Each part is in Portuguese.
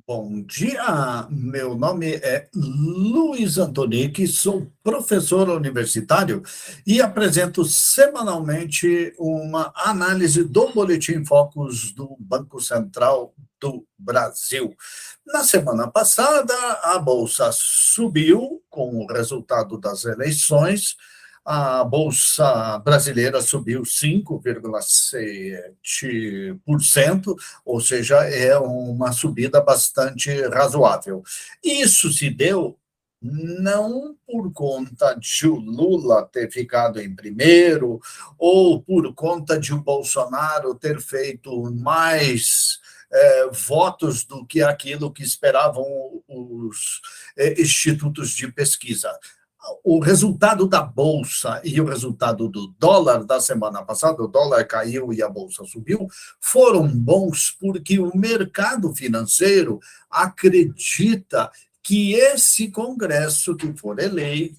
Bom dia, meu nome é Luiz Antonic, sou professor universitário e apresento semanalmente uma análise do Boletim Focus do Banco Central do Brasil. Na semana passada, a Bolsa subiu com o resultado das eleições. A Bolsa Brasileira subiu 5,7%, ou seja, é uma subida bastante razoável. Isso se deu não por conta de o Lula ter ficado em primeiro, ou por conta de o Bolsonaro ter feito mais votos do que aquilo que esperavam os institutos de pesquisa. O resultado da Bolsa e o resultado do dólar da semana passada, o dólar caiu e a Bolsa subiu, foram bons porque o mercado financeiro acredita que esse Congresso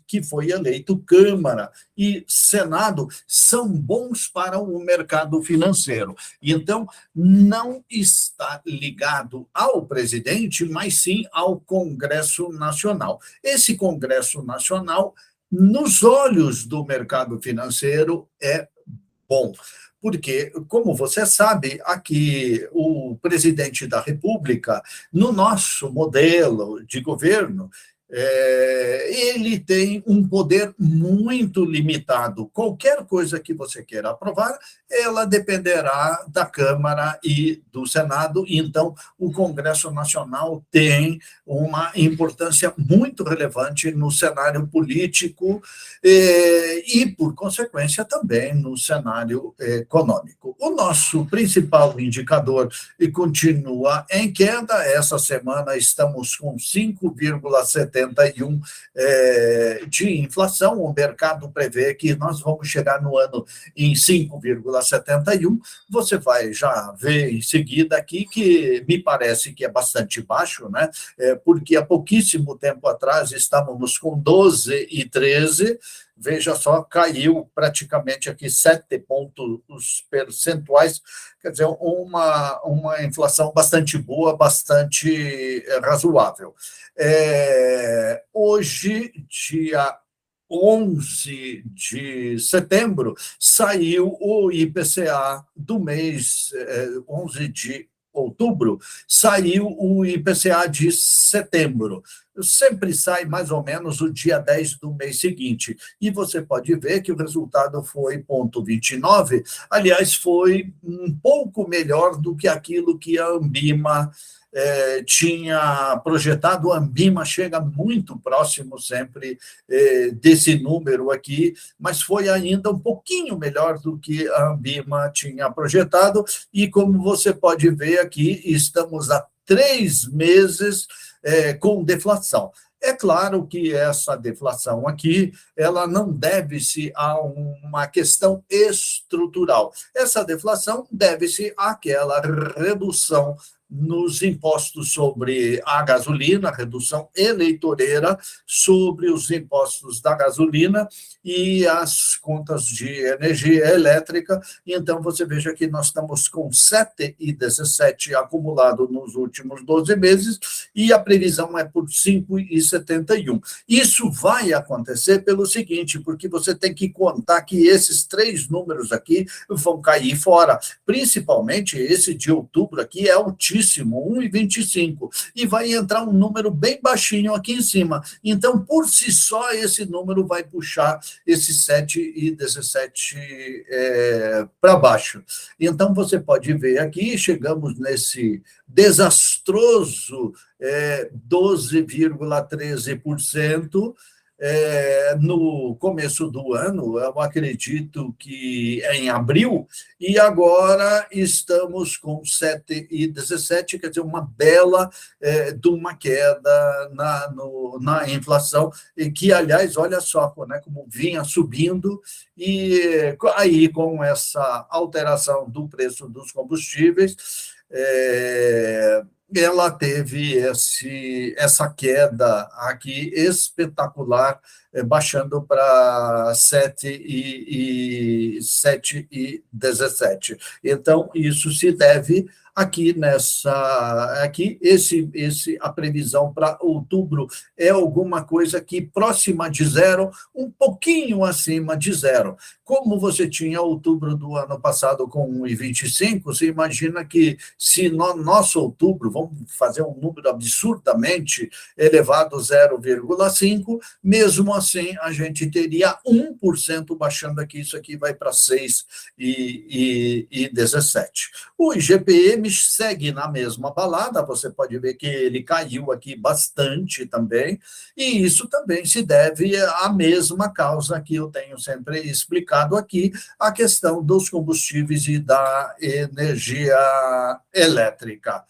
que foi eleito Câmara e Senado, são bons para o mercado financeiro. Então, não está ligado ao presidente, mas sim ao Congresso Nacional. Esse Congresso Nacional, nos olhos do mercado financeiro, é bom. Porque, como você sabe, aqui o presidente da República, no nosso modelo de governo, ele tem um poder muito limitado. Qualquer coisa que você queira aprovar, ela dependerá da Câmara e do Senado. Então, o Congresso Nacional tem uma importância muito relevante no cenário político e, por consequência, também no cenário econômico. O nosso principal indicador continua em queda. Essa semana estamos com 5,71 de inflação. O mercado prevê que nós vamos chegar no ano em 5,71. Você vai já ver em seguida aqui que me parece que é bastante baixo, né? Porque há pouquíssimo tempo atrás estávamos com 12 e 13. Veja só, caiu praticamente aqui 7 pontos percentuais, quer dizer, uma inflação bastante boa, bastante razoável. Hoje, dia 11 de setembro, saiu o IPCA do mês, 11 de outubro, saiu o IPCA de setembro. Sempre sai mais ou menos o dia 10 do mês seguinte. E você pode ver que o resultado foi 0,29. Aliás, foi um pouco melhor do que aquilo que a Ambima tinha projetado. A Ambima chega muito próximo sempre desse número aqui, mas foi ainda um pouquinho melhor do que a Ambima tinha projetado. E como você pode ver aqui, estamos há 3 meses com deflação. É claro que essa deflação aqui, ela não deve-se a uma questão estrutural. Essa deflação deve-se àquela redução nos impostos sobre a gasolina, redução eleitoreira sobre os impostos da gasolina e as contas de energia elétrica. Então, você veja que nós estamos com 7,17 acumulado nos últimos 12 meses e a previsão é por 5,71. Isso vai acontecer pelo seguinte, porque você tem que contar que esses 3 números aqui vão cair fora, principalmente esse de outubro aqui é altíssimo, 1,25, e vai entrar um número bem baixinho aqui em cima. Então, por si só, esse número vai puxar esse 7,17 para baixo. Então, você pode ver aqui, chegamos nesse desastroso 12,13%, no começo do ano, eu acredito que em abril, e agora estamos com 7,17, quer dizer, uma bela de uma queda na inflação, e que, aliás, olha só, né, como vinha subindo, e aí com essa alteração do preço dos combustíveis, ela teve essa queda aqui espetacular, baixando para 7,17. Então, isso se deve a previsão para outubro é alguma coisa que próxima de zero, um pouquinho acima de zero. Como você tinha outubro do ano passado com 1,25, você imagina que se no nosso outubro, vamos fazer um número absurdamente elevado, 0,5, mesmo assim a gente teria 1% baixando aqui, isso aqui vai para 6,17. O IGPM segue na mesma balada, você pode ver que ele caiu aqui bastante também, e isso também se deve à mesma causa que eu tenho sempre explicado aqui, a questão dos combustíveis e da energia elétrica.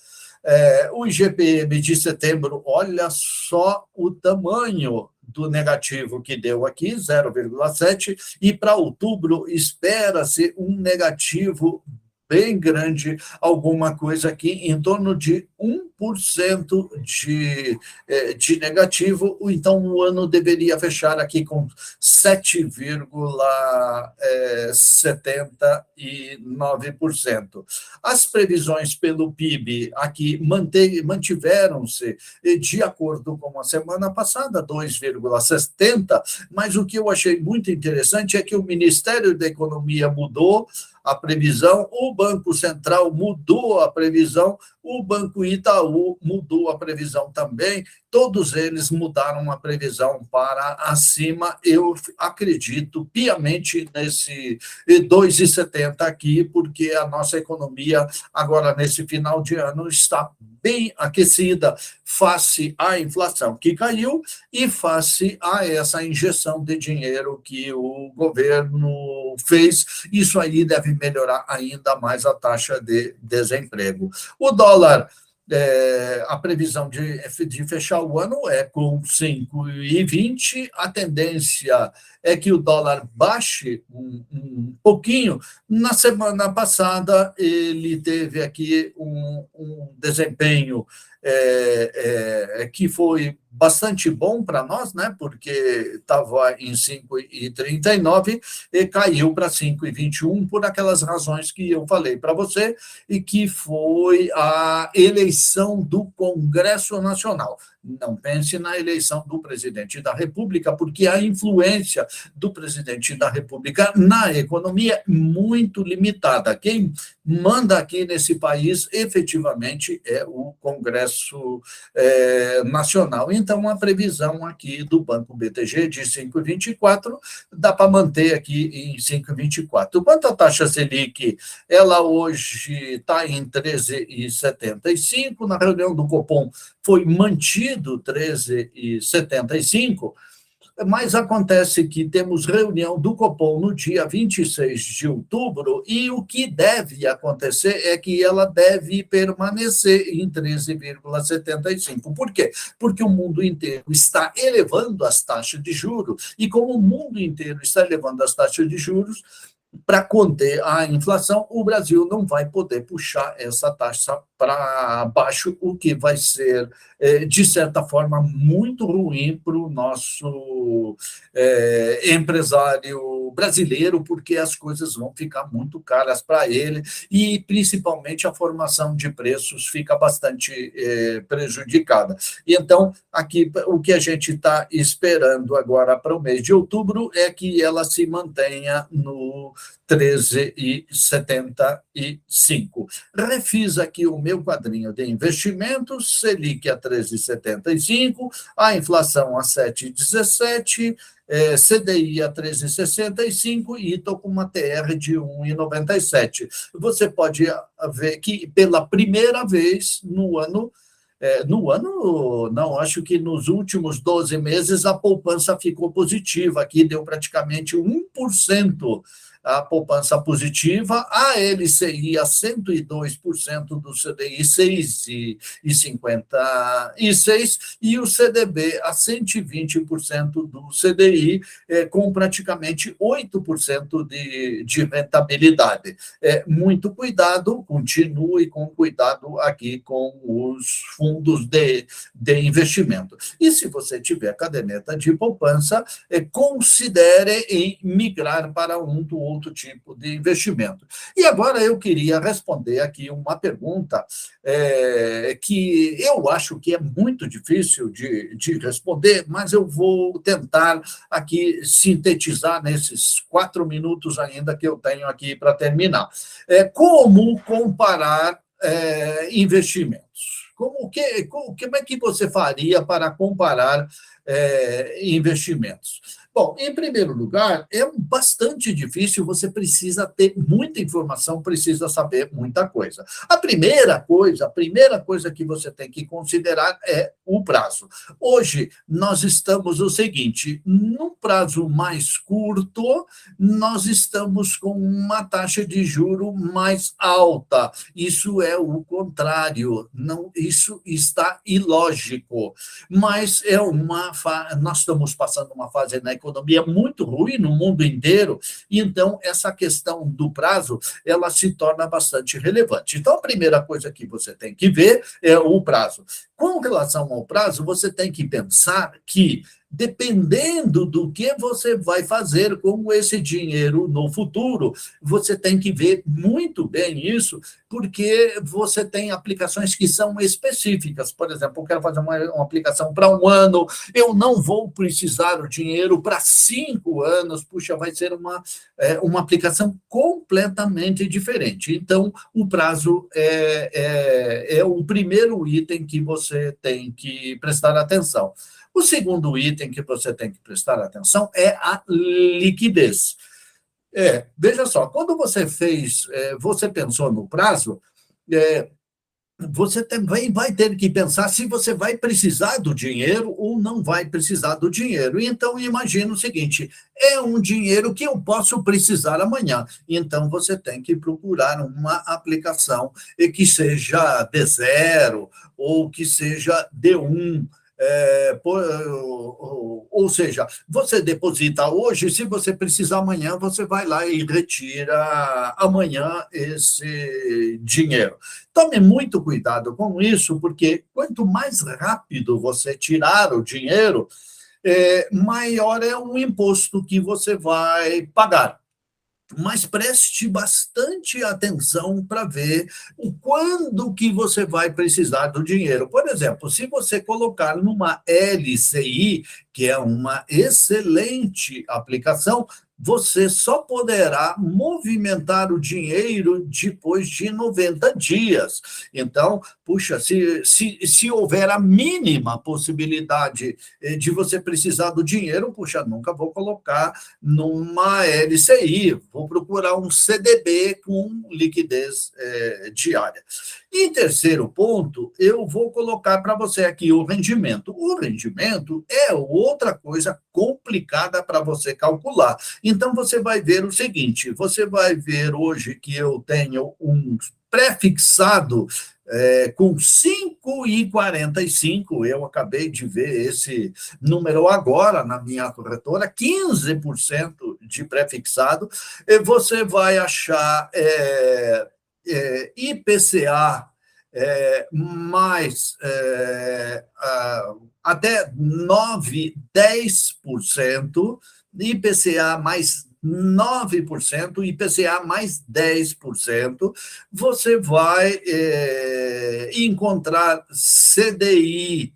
O IGPM de setembro, olha só o tamanho do negativo que deu aqui, 0,7, e para outubro espera-se um negativo bem grande, alguma coisa aqui em torno de 1% de negativo, então o ano deveria fechar aqui com 7,79%. As previsões pelo PIB aqui mantiveram-se de acordo com a semana passada, 2,70%, mas o que eu achei muito interessante é que o Ministério da Economia mudou a previsão, o Banco Central mudou a previsão, o Banco Itaú mudou a previsão também, todos eles mudaram a previsão para acima. Eu acredito piamente nesse 2,70 aqui, porque a nossa economia, agora nesse final de ano, está bem aquecida face à inflação que caiu e face a essa injeção de dinheiro que o governo fez. Isso aí deve melhorar ainda mais a taxa de desemprego. O dólar, a previsão de fechar o ano é com 5,20, a tendência é que o dólar baixe um pouquinho. Na semana passada, ele teve aqui um desempenho que foi bastante bom para nós, né? Porque estava em 5,39 e caiu para 5,21 por aquelas razões que eu falei para você, e que foi a eleição do Congresso Nacional. Não pense na eleição do presidente da República, porque a influência do presidente da República na economia é muito limitada. Quem manda aqui nesse país, efetivamente, é o Congresso Nacional. Então, a previsão aqui do Banco BTG de 5,24 dá para manter aqui em 5,24. Quanto à taxa Selic, ela hoje está em 13,75. Na reunião do Copom foi mantido 13,75, mas acontece que temos reunião do Copom no dia 26 de outubro e o que deve acontecer é que ela deve permanecer em 13,75. Por quê? Porque o mundo inteiro está elevando as taxas de juros e como o mundo inteiro está elevando as taxas de juros, para conter a inflação, o Brasil não vai poder puxar essa taxa para baixo, o que vai ser, de certa forma, muito ruim para o nosso empresário brasileiro, porque as coisas vão ficar muito caras para ele e, principalmente, a formação de preços fica bastante prejudicada. E, então, aqui, o que a gente está esperando agora para o mês de outubro é que ela se mantenha no 13,75. Refiz aqui o meu quadrinho de investimentos, Selic a 13,75, a inflação a 7,17, CDI a 13,65 e estou com uma TR de 1,97. Você pode ver que pela primeira vez no ano, não, acho que nos últimos 12 meses a poupança ficou positiva, aqui deu praticamente 1% a poupança positiva, a LCI a 102% do CDI, 6,56%, e o CDB a 120% do CDI, com praticamente 8% de rentabilidade. Muito cuidado, continue com cuidado aqui com os fundos de investimento. E se você tiver caderneta de poupança, considere em migrar para um do outro outro tipo de investimento. E agora eu queria responder aqui uma pergunta que eu acho que é muito difícil de responder, mas eu vou tentar aqui sintetizar nesses 4 minutos ainda que eu tenho aqui para terminar. Como comparar investimentos? Como é que você faria para comparar investimentos? Bom, em primeiro lugar, é bastante difícil, você precisa ter muita informação, precisa saber muita coisa. A primeira coisa que você tem que considerar é o prazo. Hoje, nós estamos o seguinte, num prazo mais curto, nós estamos com uma taxa de juro mais alta. Isso é o contrário, não, isso está ilógico, mas nós estamos passando uma fase na economia muito ruim no mundo inteiro, então essa questão do prazo, ela se torna bastante relevante. Então, a primeira coisa que você tem que ver é o prazo. Com relação ao prazo, você tem que pensar que, dependendo do que você vai fazer com esse dinheiro no futuro, você tem que ver muito bem isso, porque você tem aplicações que são específicas. Por exemplo, eu quero fazer uma aplicação para 1 ano, eu não vou precisar o dinheiro para 5 anos, puxa, vai ser uma aplicação completamente diferente. Então, o prazo é o primeiro item que você tem que prestar atenção. O segundo item que você tem que prestar atenção é a liquidez. Veja só, quando você pensou no prazo, você também vai ter que pensar se você vai precisar do dinheiro ou não vai precisar do dinheiro. Então, imagina o seguinte, é um dinheiro que eu posso precisar amanhã. Então, você tem que procurar uma aplicação que seja D0 ou que seja D1, ou seja, você deposita hoje, se você precisar amanhã, você vai lá e retira amanhã esse dinheiro. Tome muito cuidado com isso, porque quanto mais rápido você tirar o dinheiro, maior é o imposto que você vai pagar. Mas preste bastante atenção para ver quando que você vai precisar do dinheiro. Por exemplo, se você colocar numa LCI, que é uma excelente aplicação, você só poderá movimentar o dinheiro depois de 90 dias. Então, puxa, se houver a mínima possibilidade de você precisar do dinheiro, puxa, nunca vou colocar numa LCI, vou procurar um CDB com liquidez diária. Em terceiro ponto, eu vou colocar para você aqui o rendimento. O rendimento é outra coisa complicada para você calcular. Então, você vai ver o seguinte, você vai ver hoje que eu tenho um pré-fixado com 5,45, eu acabei de ver esse número agora na minha corretora, 15% de pré-fixado, e você vai achar IPCA mais até 9, 10%, IPCA mais 9%, IPCA mais 10%, você vai encontrar CDI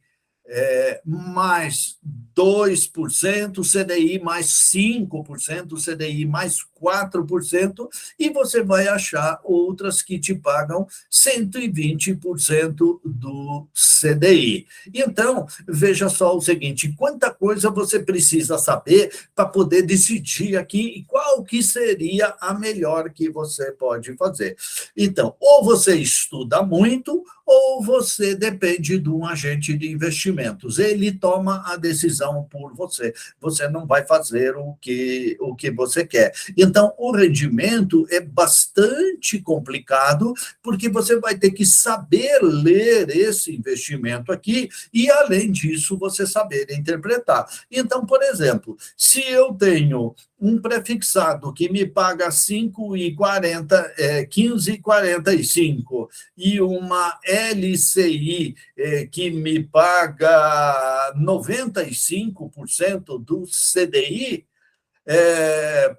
mais 2%, CDI mais 5%, CDI mais 4%, e você vai achar outras que te pagam 120% do CDI. Então, veja só o seguinte, quanta coisa você precisa saber para poder decidir aqui qual que seria a melhor que você pode fazer. Então, ou você estuda muito, ou você depende de um agente de investimentos. Ele toma a decisão por você. Você não vai fazer o que você quer. Então, o rendimento é bastante complicado, porque você vai ter que saber ler esse investimento aqui e, além disso, você saber interpretar. Então, por exemplo, se eu tenho um prefixado que me paga 5,40, 15,45 e uma LCI que me paga 95% do CDI,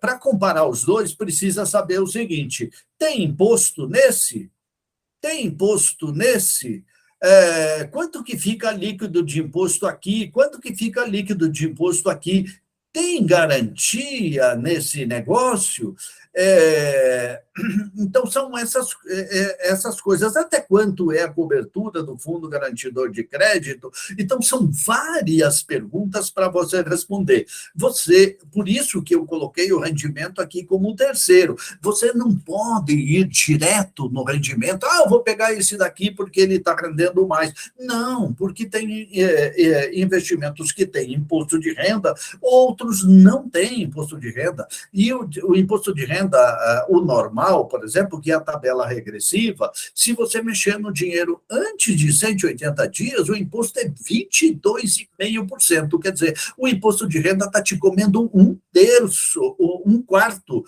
Para comparar os dois, precisa saber o seguinte: tem imposto nesse? Tem imposto nesse? Quanto que fica líquido de imposto aqui? Quanto que fica líquido de imposto aqui? Tem garantia nesse negócio? Então, são essas coisas. Até quanto é a cobertura do Fundo Garantidor de Crédito? Então, são várias perguntas para você responder. Por isso que eu coloquei o rendimento aqui como um terceiro. Você não pode ir direto no rendimento. Eu vou pegar esse daqui porque ele está rendendo mais. Não, porque tem investimentos que têm imposto de renda, outros não têm imposto de renda. E o imposto de renda, o normal, por exemplo, que é a tabela regressiva, se você mexer no dinheiro antes de 180 dias, o imposto é 22,5%. Quer dizer, o imposto de renda está te comendo um terço, um quarto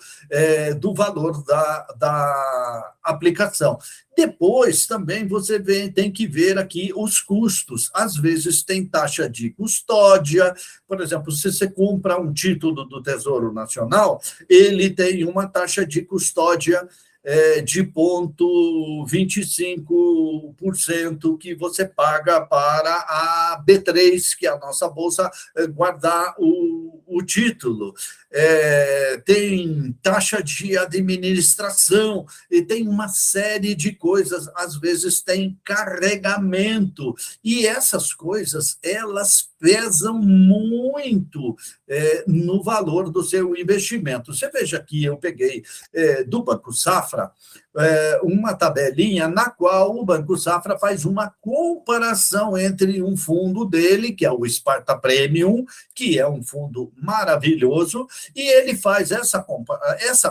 do valor da aplicação. Depois, também, você tem que ver aqui os custos. Às vezes, tem taxa de custódia. Por exemplo, se você compra um título do Tesouro Nacional, ele tem uma taxa de custódia de 0,25% que você paga para a B3, que é a nossa bolsa, guardar o título. Tem taxa de administração, e tem uma série de coisas, às vezes tem carregamento, e essas coisas, elas pesam muito no valor do seu investimento. Você veja que eu peguei do Banco Safra uma tabelinha na qual o Banco Safra faz uma comparação entre um fundo dele, que é o Sparta Premium, que é um fundo maravilhoso, e ele faz essa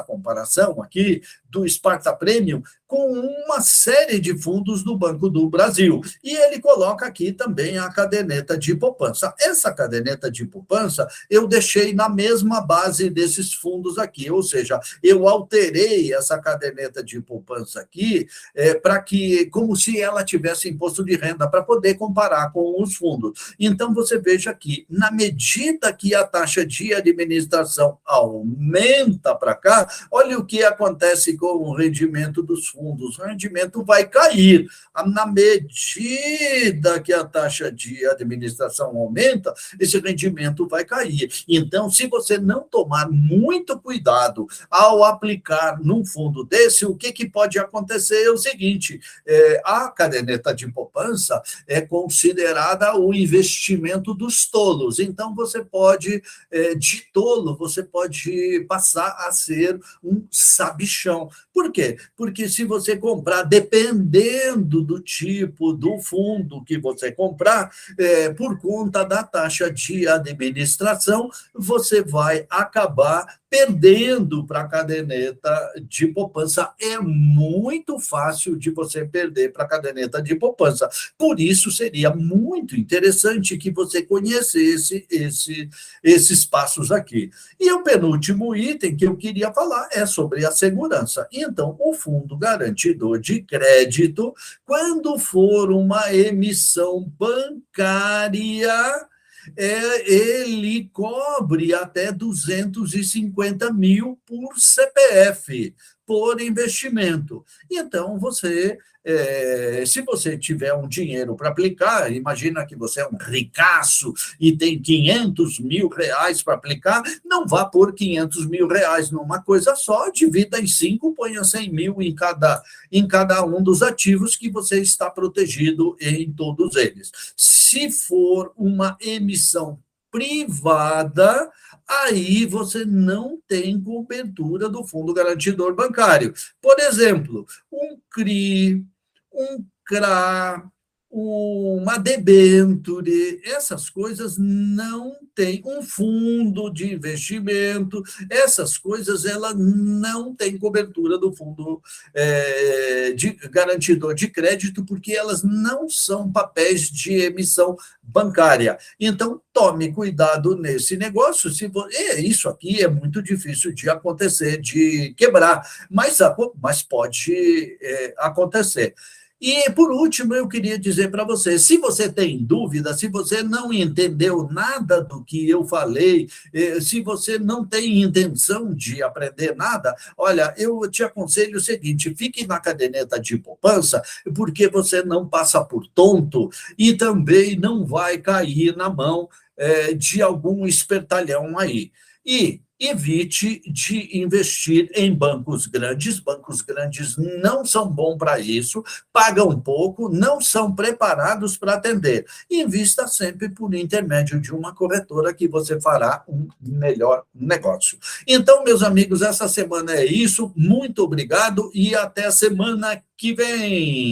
comparação aqui do Sparta Premium com uma série de fundos do Banco do Brasil. E ele coloca aqui também a caderneta de poupança. Essa caderneta de poupança eu deixei na mesma base desses fundos aqui, ou seja, eu alterei essa caderneta de poupança aqui para que, como se ela tivesse imposto de renda, para poder comparar com os fundos. Então, você veja aqui, na medida que a taxa de administração aumenta para cá, olha o que acontece com o rendimento dos fundos. O rendimento vai cair. Na medida que a taxa de administração aumenta, esse rendimento vai cair. Então, se você não tomar muito cuidado ao aplicar num fundo desse, o que pode acontecer é o seguinte: a caderneta de poupança é considerada o investimento dos tolos. Então, você pode, de tolo, você pode passar a ser um sabichão. Por quê? Porque se você comprar, dependendo do tipo do fundo que você comprar, por conta da taxa de administração, você vai acabar perdendo para a caderneta de poupança. É muito fácil de você perder para a caderneta de poupança. Por isso, seria muito interessante que você conhecesse esses passos aqui. E o penúltimo item que eu queria falar é sobre a segurança. Então, o Fundo Garantidor de Crédito, quando for uma emissão bancária, ele cobre até 250 mil por CPF, por investimento. Então, se você tiver um dinheiro para aplicar, imagina que você é um ricaço e tem 500 mil reais para aplicar, não vá pôr 500 mil reais numa coisa só, divida em 5, ponha 100 mil em cada um dos ativos, que você está protegido em todos eles. Se for uma emissão privada, aí você não tem cobertura do Fundo Garantidor Bancário. Por exemplo, um CRI, um CRA, uma debênture, essas coisas não tem. Um fundo de investimento, essas coisas ela não tem cobertura do Fundo de Garantidor de Crédito, porque elas não são papéis de emissão bancária. Então, tome cuidado nesse negócio. Isso aqui é muito difícil de acontecer, de quebrar, mas pode acontecer. E, por último, eu queria dizer para você, se você tem dúvida, se você não entendeu nada do que eu falei, se você não tem intenção de aprender nada, olha, eu te aconselho o seguinte, fique na caderneta de poupança, porque você não passa por tonto e também não vai cair na mão de algum espertalhão aí. E evite de investir em bancos grandes não são bons para isso, pagam pouco, não são preparados para atender. Invista sempre por intermédio de uma corretora que você fará um melhor negócio. Então, meus amigos, essa semana é isso. Muito obrigado e até a semana que vem.